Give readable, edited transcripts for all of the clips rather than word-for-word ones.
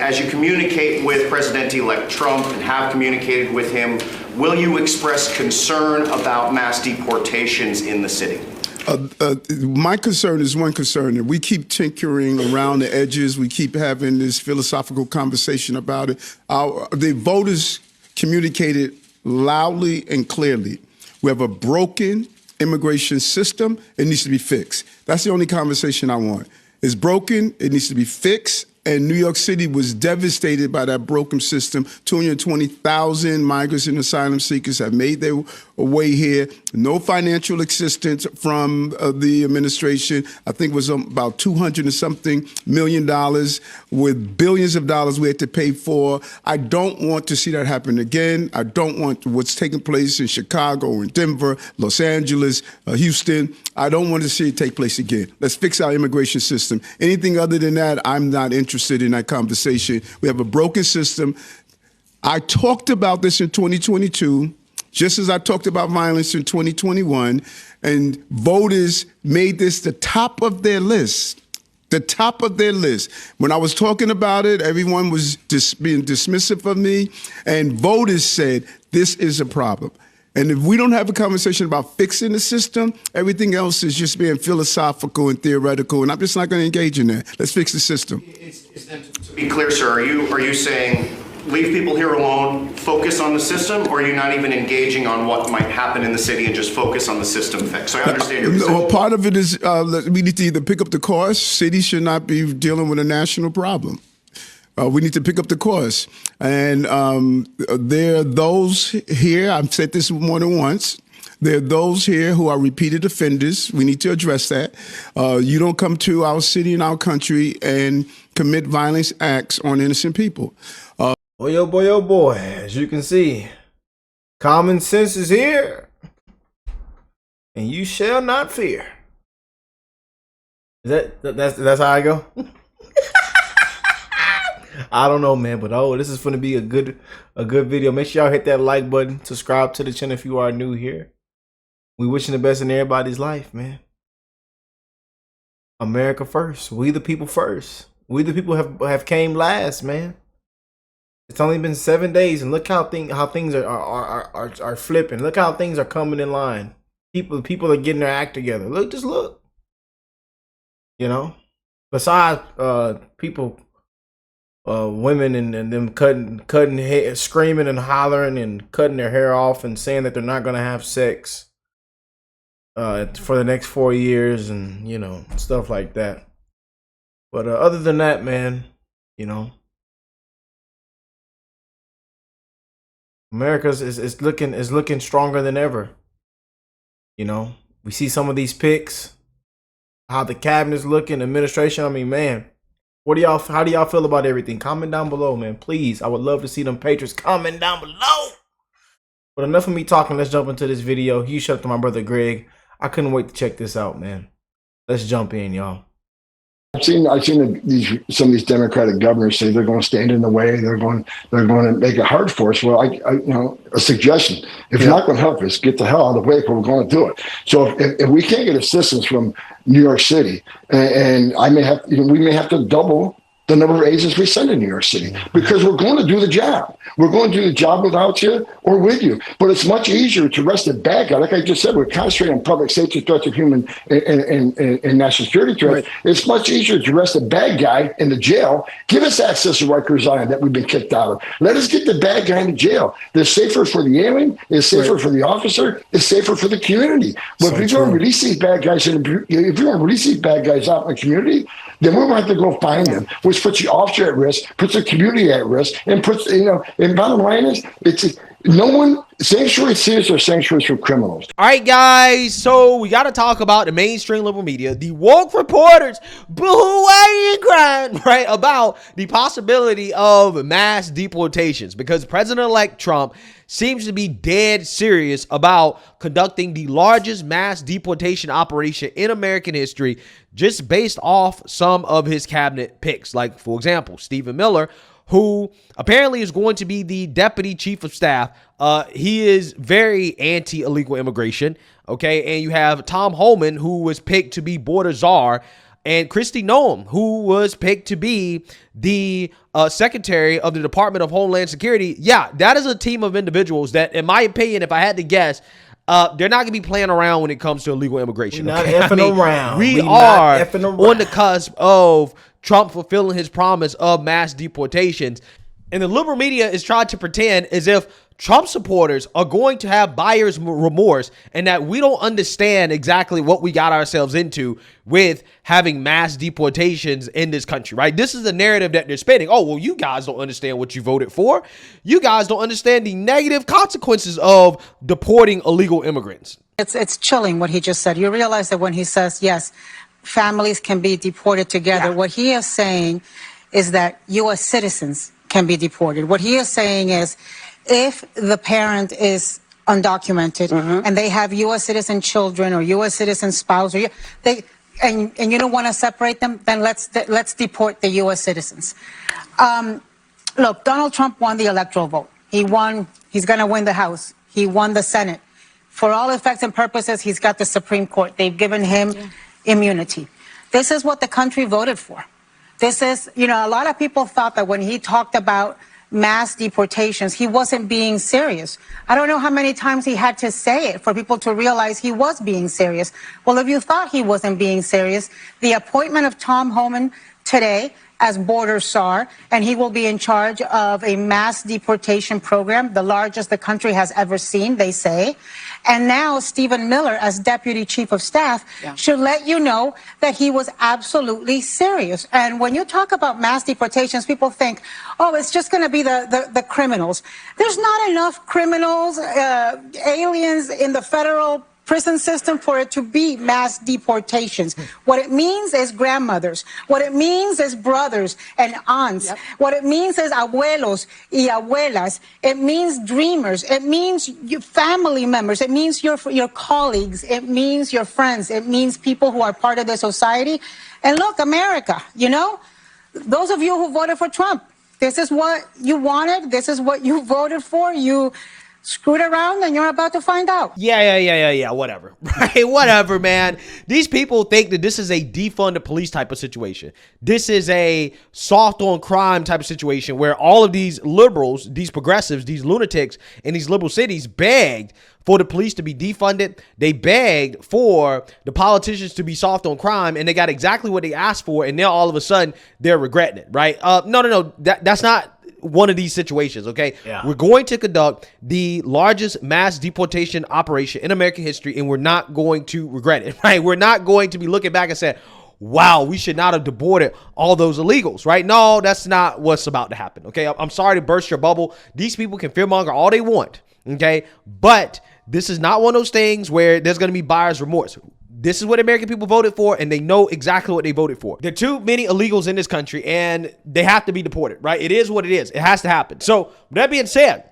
as you communicate with President-elect Trump and have communicated with him, will you express concern about mass deportations in the city? My concern is one concern, and we keep tinkering around the edges. We keep having this philosophical conversation about it. The voters communicated loudly and clearly. We have a broken immigration system. It needs to be fixed. That's the only conversation I want. It's broken. It needs to be fixed. And New York City was devastated by that broken system. 220,000 migrants and asylum seekers have made their way here. No financial assistance from the administration. I think it was about $200 and something million with billions of dollars we had to pay for. I don't want to see that happen again. I don't want what's taking place in Chicago and Denver, Los Angeles, Houston. I don't want to see it take place again. Let's fix our immigration system. Anything other than that, I'm not interested in that conversation. We have a broken system. I talked about this in 2022, just as I talked about violence in 2021, and voters made this the top of their list. The top of their list. When I was talking about it, everyone was being dismissive of me, and voters said, this is a problem. And if we don't have a conversation about fixing the system, everything else is just being philosophical and theoretical, and I'm just not going to engage in that. Let's fix the system. To be clear, sir, are you saying leave people here alone, focus on the system, or are you not even engaging on what might happen in the city and just focus on the system fix? So I understand your position. Well, part of it is we need to either pick up the cost. Cities should not be dealing with a national problem. We need to pick up the course. And there are those here, I've said this more than once, there are those here who are repeated offenders. We need to address that. You don't come to our city and our country and commit violence acts on innocent people. Boy, oh boy, as you can see, common sense is here, and you shall not fear. That's how I go? I don't know, man, but this is going to be a good video. Make sure y'all hit that like button, subscribe to the channel if you are new here. We wishing the best in everybody's life, man. America first. We the people first. We the people have came last, man. It's only been 7 days, and look how things are flipping. Look how things are coming in line. People are getting their act together. Just look. You know, besides people. Women and them cutting hair, screaming and hollering and cutting their hair off and saying that they're not gonna have sex for the next 4 years, and you know, stuff like that. But other than that, man, you know, America's is looking stronger than ever. You know, we see some of these pics, how the cabinet's looking, administration. I mean, man. How do y'all feel about everything? Comment down below, man. Please. I would love to see them patrons comment down below. But enough of me talking. Let's jump into this video. Huge shout out to my brother Greg. I couldn't wait to check this out, man. Let's jump in, y'all. I've seen some of these Democratic governors say they're going to stand in the way. They're going to make it hard for us. Well, a suggestion: if you're not going to help us, get the hell out of the way, because we're going to do it. So if we can't get assistance from New York City, and we may have to double the number of agents we send in New York City, because we're going to do the job. We're going to do the job without you or with you. But it's much easier to arrest a bad guy. Like I just said, we're concentrating on public safety threats of human and national security threats. Right. It's much easier to arrest a bad guy in the jail. Give us access to Rikers Island that we've been kicked out of. Let us get the bad guy in jail. It's safer for the alien. It's safer for the officer. It's safer for the community. But if you're going to release these bad guys, out in the community, then we're going to have to go find them, which puts the officer at risk, puts the community at risk, and puts, and bottom line is, sanctuary cities are sanctuaries for criminals. All right, guys, so we got to talk about the mainstream liberal media, the woke reporters, boo-hoo, why are you crying, right, about the possibility of mass deportations, because President-elect Trump seems to be dead serious about conducting the largest mass deportation operation in American history, just based off some of his cabinet picks. Like, for example, Stephen Miller, who apparently is going to be the deputy chief of staff. He is very anti-illegal immigration, okay? And you have Tom Homan, who was picked to be border czar. and Kristi Noem, who was picked to be the Secretary of the Department of Homeland Security. Yeah, that is a team of individuals that, in my opinion, if I had to guess, they're not going to be playing around when it comes to illegal immigration. We're not effing around. We not are effing around. on the cusp of Trump fulfilling his promise of mass deportations. And the liberal media is trying to pretend as if Trump supporters are going to have buyer's remorse and that we don't understand exactly what we got ourselves into with having mass deportations in this country, right? This is the narrative that they're spinning. Oh, well, you guys don't understand what you voted for. You guys don't understand the negative consequences of deporting illegal immigrants. It's chilling what he just said. You realize that when he says, yes, families can be deported together, what he is saying is that U.S. citizens can be deported. What he is saying is, if the parent is undocumented and they have U.S. citizen children or U.S. citizen spouse, or and you don't want to separate them, then let's deport the U.S. citizens. Look, Donald Trump won the electoral vote. He won. He's going to win the House. He won the Senate. For all effects and purposes, he's got the Supreme Court. They've given him immunity. This is what the country voted for. This is, a lot of people thought that when he talked about mass deportations, he wasn't being serious. I don't know how many times he had to say it for people to realize he was being serious. Well, if you thought he wasn't being serious, the appointment of Tom Homan today as border czar, and he will be in charge of a mass deportation program, the largest the country has ever seen, they say. And now Stephen Miller, as deputy chief of staff, should let you know that he was absolutely serious. And when you talk about mass deportations, people think, oh, it's just going to be the criminals. There's not enough criminals, aliens in the federal prison system for it to be mass deportations. What it means is grandmothers. What it means is brothers and aunts. What it means is abuelos y abuelas. It means dreamers. It means your family members. It means your colleagues. It means your friends. It means people who are part of the society. And look, America, those of you who voted for Trump, this is what you wanted. This is what you voted for. You screwed around and you're about to find out. Yeah, whatever. Right, whatever, man. These people think that this is a defund the police type of situation. This is a soft on crime type of situation where all of these liberals, these progressives, these lunatics in these liberal cities begged for the police to be defunded. They begged for the politicians to be soft on crime, and they got exactly what they asked for, and now all of a sudden they're regretting it, right? No. That's not one of these situations, okay? We're going to conduct the largest mass deportation operation in American history, and we're not going to regret it, right? We're not going to be looking back and saying, wow, we should not have deported all those illegals, right? No, that's not what's about to happen, okay? I'm sorry to burst your bubble. These people can fearmonger all they want, okay? But this is not one of those things where there's going to be buyer's remorse. This is what American people voted for, and they know exactly what they voted for. There are too many illegals in this country, and they have to be deported, right? It is what it is. It has to happen. So, with that being said,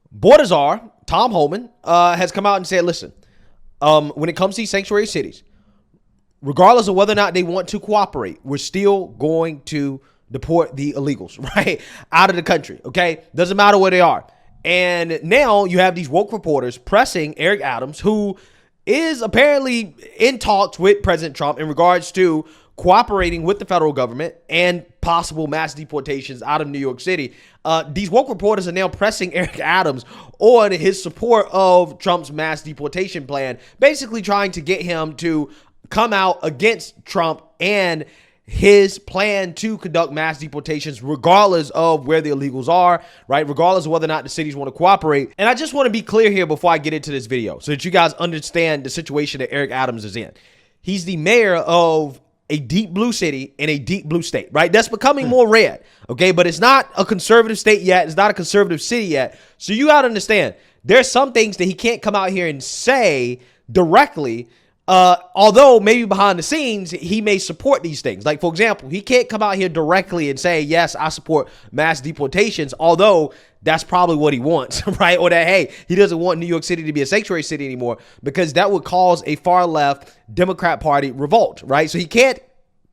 border czar Tom Homan has come out and said, listen, when it comes to these sanctuary cities, regardless of whether or not they want to cooperate, we're still going to deport the illegals, right, out of the country, okay? Doesn't matter where they are. And now you have these woke reporters pressing Eric Adams, who is apparently in talks with President Trump in regards to cooperating with the federal government and possible mass deportations out of New York City. These woke reporters are now pressing Eric Adams on his support of Trump's mass deportation plan, basically trying to get him to come out against Trump and his plan to conduct mass deportations regardless of where the illegals are, right? Regardless of whether or not the cities want to cooperate. And I just want to be clear here before I get into this video so that you guys understand the situation that Eric Adams is in. He's the mayor of a deep blue city in a deep blue state, right? That's becoming more red, okay? But it's not a conservative state yet. It's not a conservative city yet. So you got to understand, there's some things that he can't come out here and say directly, although maybe behind the scenes, he may support these things. Like, for example, he can't come out here directly and say, yes, I support mass deportations, although that's probably what he wants, right? Or that, hey, he doesn't want New York City to be a sanctuary city anymore because that would cause a far left Democrat Party revolt, right? So he can't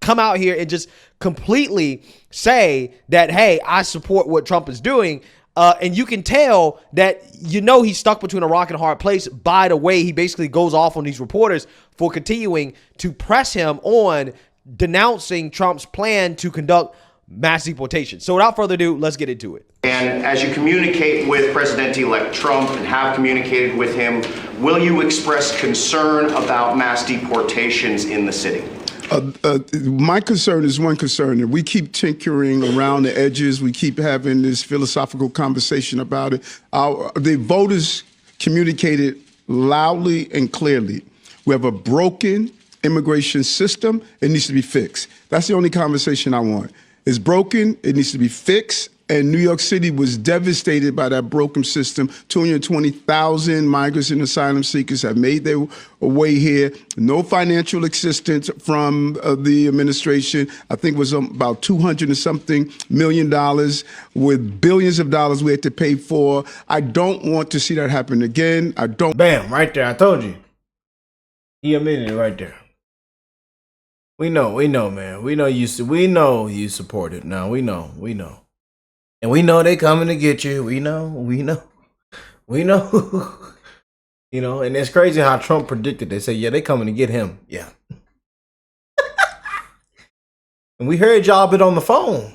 come out here and just completely say that, hey, I support what Trump is doing. And you can tell that, he's stuck between a rock and a hard place by the way he basically goes off on these reporters for continuing to press him on denouncing Trump's plan to conduct mass deportation. So without further ado, let's get into it. And as you communicate with President-elect Trump and have communicated with him, will you express concern about mass deportations in the city? My concern is one concern, and we keep tinkering around the edges. We keep having this philosophical conversation about it. The voters communicated loudly and clearly. We have a broken immigration system. It needs to be fixed. That's the only conversation I want. It's broken. It needs to be fixed. And New York City was devastated by that broken system. 220,000 migrants and asylum seekers have made their way here. No financial assistance from the administration. I think it was about $200 and something million with billions of dollars we had to pay for. I don't want to see that happen again. I don't. Bam, right there. I told you. He admitted it right there. We know, man. We know you support it. Now we know. And we know they coming to get you. We know. And it's crazy how Trump predicted. They say, yeah, they coming to get him. Yeah. And we heard y'all been on the phone.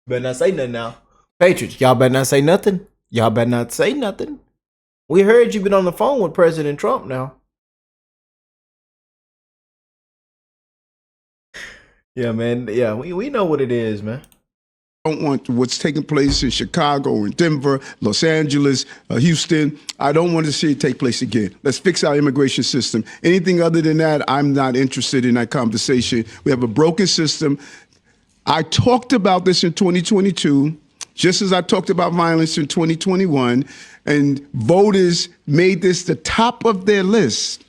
Better not say nothing now. Patriots, y'all better not say nothing. We heard you been on the phone with President Trump now. Yeah, man. Yeah, we know what it is, man. I don't want what's taking place in Chicago and Denver, Los Angeles, Houston. I don't want to see it take place again. Let's fix our immigration system. Anything other than that, I'm not interested in that conversation. We have a broken system. I talked about this in 2022, just as I talked about violence in 2021, and voters made this the top of their list.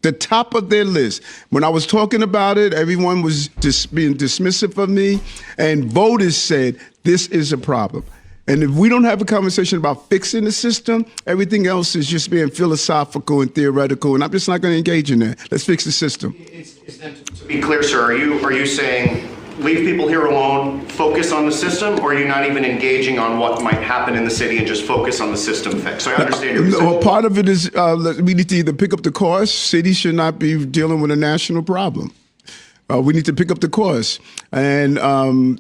The top of their list. When I was talking about it, everyone was being dismissive of me, and voters said, this is a problem. And if we don't have a conversation about fixing the system, everything else is just being philosophical and theoretical, and I'm just not going to engage in that. Let's fix the system. To be clear, sir, are you saying leave people here alone, focus on the system, or are you not even engaging on what might happen in the city and just focus on the system fix? So I understand your position. Well, part of it is we need to either pick up the course. Cities should not be dealing with a national problem. We need to pick up the course. And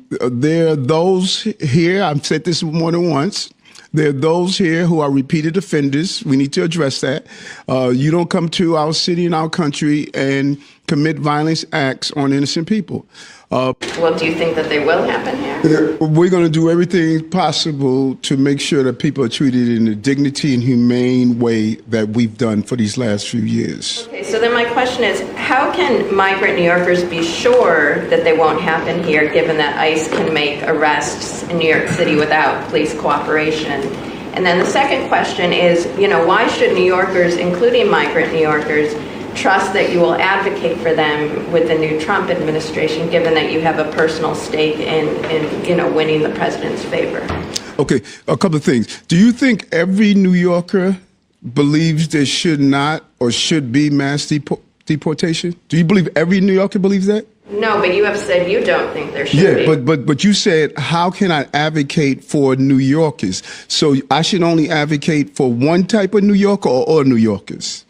there are those here, I've said this more than once, there are those here who are repeated offenders. We need to address that. You don't come to our city and our country and commit violence acts on innocent people. Well, do you think that they will happen here? We're going to do everything possible to make sure that people are treated in a dignity and humane way that we've done for these last few years. Okay, so then my question is, how can migrant New Yorkers be sure that they won't happen here, given that ICE can make arrests in New York City without police cooperation? And then the second question is, why should New Yorkers, including migrant New Yorkers, trust that you will advocate for them with the new Trump administration, given that you have a personal stake in winning the president's favor? Okay, a couple of things. Do you think every New Yorker believes there should not or should be mass deportation? Do you believe every New Yorker believes that? No, but you have said you don't think there should be. Yeah, but you said, how can I advocate for New Yorkers? So I should only advocate for one type of New Yorker or all New Yorkers?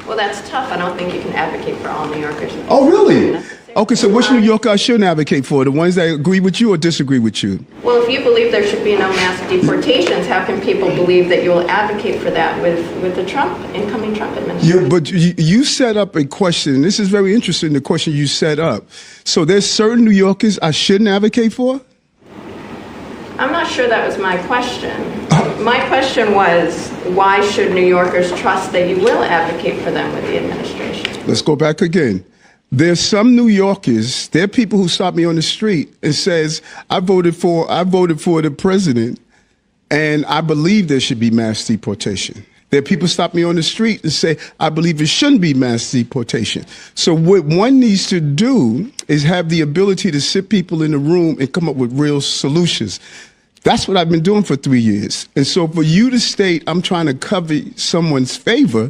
Well, that's tough. I don't think you can advocate for all New Yorkers. Oh, really? Okay, so which New Yorker I shouldn't advocate for? The ones that agree with you or disagree with you? Well, if you believe there should be no mass deportations, how can people believe that you will advocate for that with the incoming Trump administration? But you set up a question, and this is very interesting, the question you set up. So there's certain New Yorkers I shouldn't advocate for? I'm not sure that was my question. My question was, why should New Yorkers trust that you will advocate for them with the administration? Let's go back again. There's some New Yorkers, there are people who stop me on the street and says, I voted for the president, and I believe there should be mass deportation. There are people stop me on the street and say, I believe it shouldn't be mass deportation. So what one needs to do is have the ability to sit people in the room and come up with real solutions. That's what I've been doing for 3 years. And so for you to state I'm trying to cover someone's favor,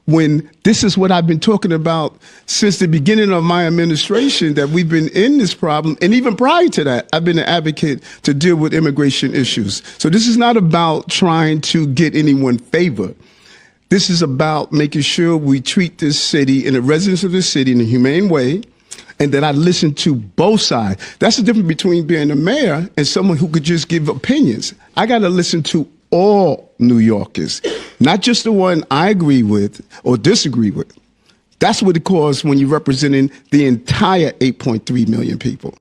when this is what I've been talking about since the beginning of my administration, that we've been in this problem. And even prior to that, I've been an advocate to deal with immigration issues. So this is not about trying to get anyone favor. This is about making sure we treat this city and the residents of this city in a humane way, and that I listen to both sides. That's the difference between being a mayor and someone who could just give opinions. I got to listen to all New Yorkers, not just the one I agree with or disagree with. That's what it calls when you're representing the entire 8.3 million people.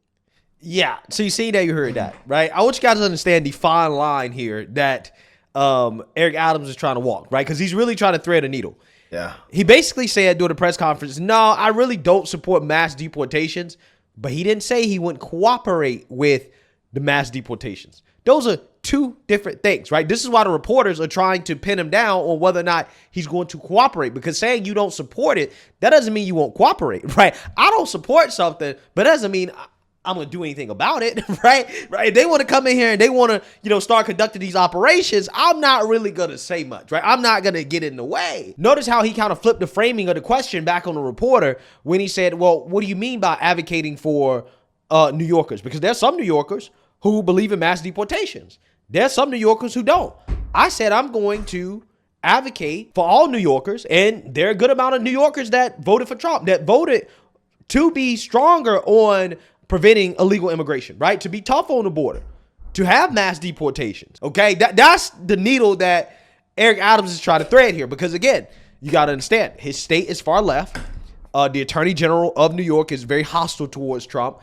Yeah, so you see that, you heard that, right? I want you guys to understand the fine line here that Eric Adams is trying to walk, right? Because he's really trying to thread a needle. Yeah. He basically said during the press conference, no, I really don't support mass deportations, but he didn't say he wouldn't cooperate with the mass deportations. Those are two different things, right? This is why the reporters are trying to pin him down on whether or not he's going to cooperate, because saying you don't support it, that doesn't mean you won't cooperate, right? I don't support something, but that doesn't mean I'm going to do anything about it, right? Right? They want to come in here and they want to, start conducting these operations. I'm not really going to say much, right? I'm not going to get in the way. Notice how he kind of flipped the framing of the question back on the reporter when he said, well, what do you mean by advocating for New Yorkers? Because there's some New Yorkers who believe in mass deportations. There's some New Yorkers who don't. I said I'm going to advocate for all New Yorkers, and there are a good amount of New Yorkers that voted for Trump, that voted to be stronger on preventing illegal immigration, right? To be tough on the border, to have mass deportations, okay? That's the needle that Eric Adams is trying to thread here, because again, you got to understand, his state is far left. The Attorney General of New York is very hostile towards Trump.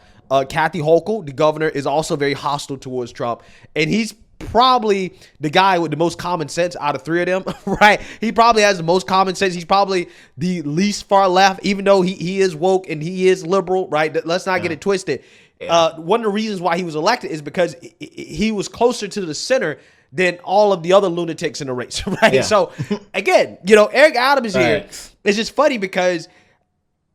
Kathy Hochul, the governor, is also very hostile towards Trump, and he's probably the guy with the most common sense out of three of them, right? He probably has the most common sense. He's probably the least far left, even though he is woke and he is liberal, right? Let's not get it twisted. One of the reasons why he was elected is because he was closer to the center than all of the other lunatics in the race, right? Yeah. So again, Eric Adams here, it's just funny because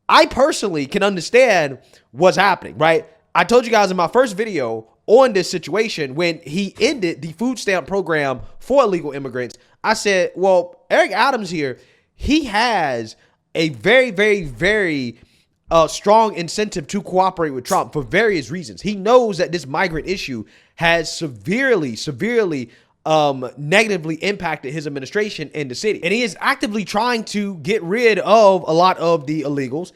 I personally can understand what's happening, right? I told you guys in my first video on this situation, when he ended the food stamp program for illegal immigrants, I said, well, Eric Adams here, he has a very, very, very strong incentive to cooperate with Trump for various reasons. He knows that this migrant issue has severely negatively impacted his administration in the city. And he is actively trying to get rid of a lot of the illegals.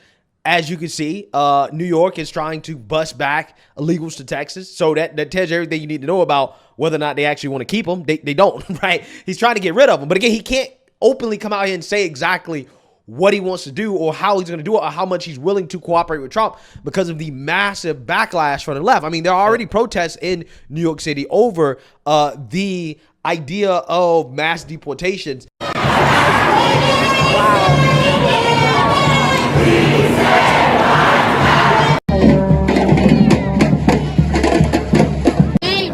As you can see, New York is trying to bust back illegals to Texas. So that tells you everything you need to know about whether or not they actually want to keep them. They don't, right? He's trying to get rid of them. But again, he can't openly come out here and say exactly what he wants to do or how he's going to do it or how much he's willing to cooperate with Trump because of the massive backlash from the left. I mean, there are already protests in New York City over the idea of mass deportations.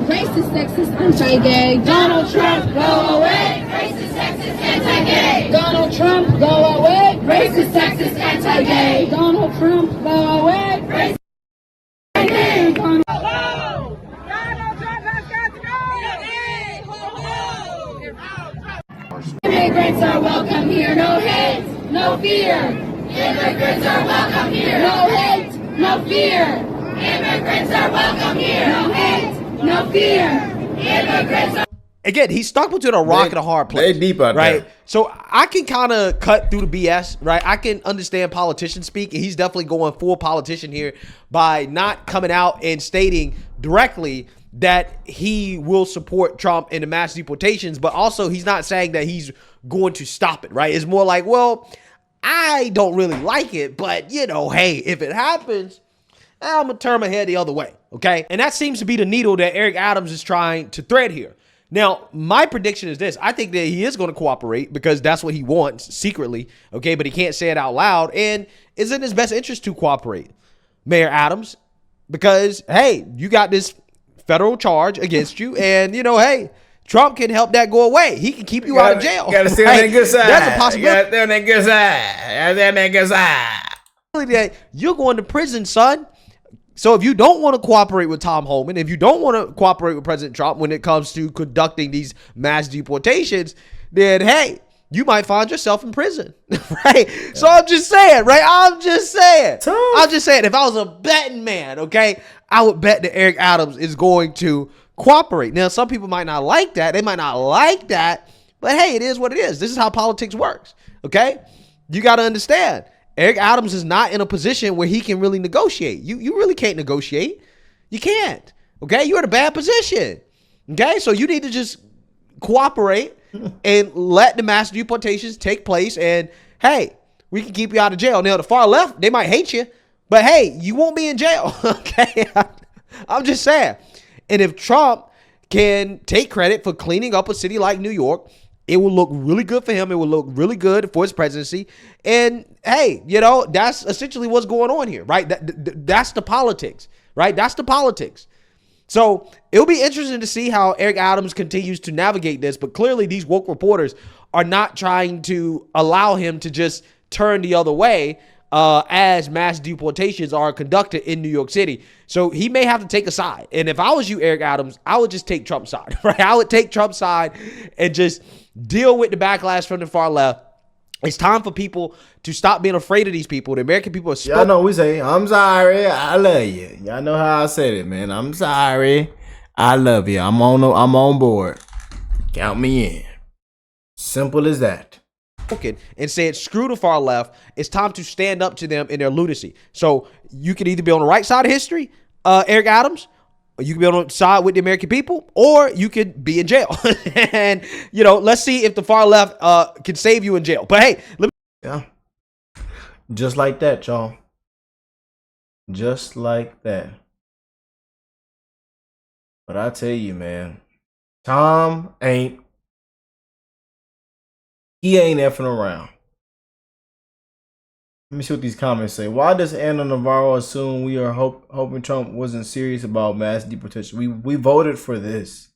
Racist, sexist, anti-gay. Donald Trump, go away. Racist, sexist, anti-gay. Donald Trump, go away. Racist, sexist, anti-gay. Donald Trump, go away. Racist, anti-gay. Donald Trump has got to go. Immigrants are welcome here. No hate, no fear. Immigrants are welcome here. No hate, no fear. Immigrants are welcome here. No hate, no fear. Immigrants are... Again, he's stuck between a rock and a hard place. They deep out right? there. So I can kind of cut through the BS, right? I can understand politicians speak, and he's definitely going full politician here by not coming out and stating directly that he will support Trump in the mass deportations, but also he's not saying that he's going to stop it, right? It's more like, well, I don't really like it, but hey, if it happens, I'm going to turn my head the other way, okay? And that seems to be the needle that Eric Adams is trying to thread here. Now, my prediction is this. I think that he is going to cooperate because that's what he wants secretly, okay? But he can't say it out loud. And it's in his best interest to cooperate, Mayor Adams, because, hey, you got this federal charge against you. And, hey, Trump can help that go away. He can keep you out of jail. You got to stay on that good side. That's a possibility. You got to stay on that good side. Stay on that good side. You're going to prison, son. So if you don't want to cooperate with Tom Homan, if you don't want to cooperate with President Trump when it comes to conducting these mass deportations, then hey, you might find yourself in prison, right? Yeah. So I'm just saying, right? I'm just saying. If I was a betting man, okay, I would bet that Eric Adams is going to cooperate. Now, some people might not like that. They might not like that, but hey, it is what it is. This is how politics works, okay? You got to understand, Eric Adams is not in a position where he can really negotiate. You really can't negotiate. You can't, okay? You're in a bad position, okay? So you need to just cooperate and let the mass deportations take place, and hey, we can keep you out of jail. Now, the far left, they might hate you, but hey, you won't be in jail, okay? I'm just saying. And if Trump can take credit for cleaning up a city like New York, it will look really good for him. It will look really good for his presidency. And hey, you know, that's essentially what's going on here, right? That's the politics, right? That's the politics. So it'll be interesting to see how Eric Adams continues to navigate this, but clearly these woke reporters are not trying to allow him to just turn the other way as mass deportations are conducted in New York City. So he may have to take a side. And if I was you, Eric Adams, I would just take Trump's side, right? I would take Trump's side and just deal with the backlash from the far left. It's time for people to stop being afraid of these people. The American people are Y'all know we say, I'm sorry, I love you. Y'all know how I said it, man. I'm sorry, I love you. I'm on board. Count me in. Simple as that. And said, screw the far left. It's time to stand up to them in their lunacy. So you can either be on the right side of history, Eric Adams, or you can be on the side with the American people, or you could be in jail. And, you know, let's see if the far left can save you in jail. But hey, yeah. Just like that, y'all. Just like that. But I tell you, man, Tom ain't effing around. Let me see what these comments say. Why does Anna Navarro assume we are hoping Trump wasn't serious about mass deportation? We voted for this.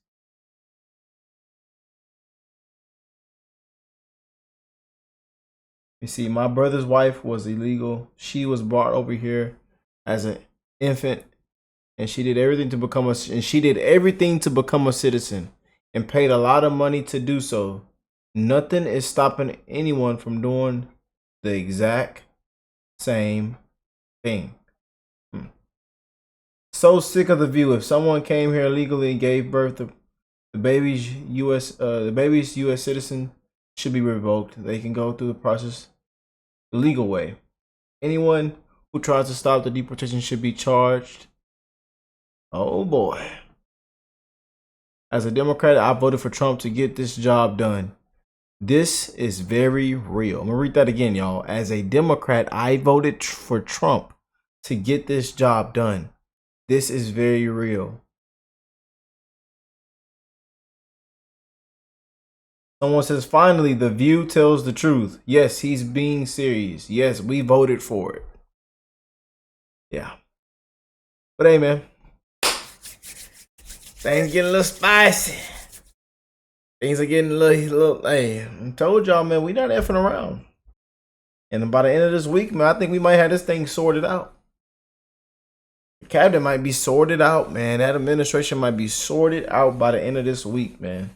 You see, my brother's wife was illegal. She was brought over here as an infant, and she did everything to become a citizen and paid a lot of money to do so. Nothing is stopping anyone from doing the exact same thing. So sick of the view. If someone came here illegally and gave birth to the baby's U.S. citizen should be revoked. They can go through the process the legal way. Anyone who tries to stop the deportation should be charged. Oh boy. As a Democrat, I voted for Trump to get this job done. This is very real. I'm going to read that again, y'all. As a Democrat, I voted for Trump to get this job done. This is very real. Someone says, finally, The View tells the truth. Yes, he's being serious. Yes, we voted for it. Yeah. But hey, man. Things getting a little spicy. Things are getting a little, hey, I told y'all, man, we not effing around. And by the end of this week, man, I think we might have this thing sorted out. The cabinet might be sorted out, man. That administration might be sorted out by the end of this week, man.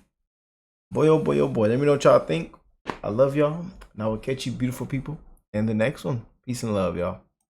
Boy, oh boy, oh boy. Let me know what y'all think. I love y'all. And I will catch you beautiful people in the next one. Peace and love, y'all.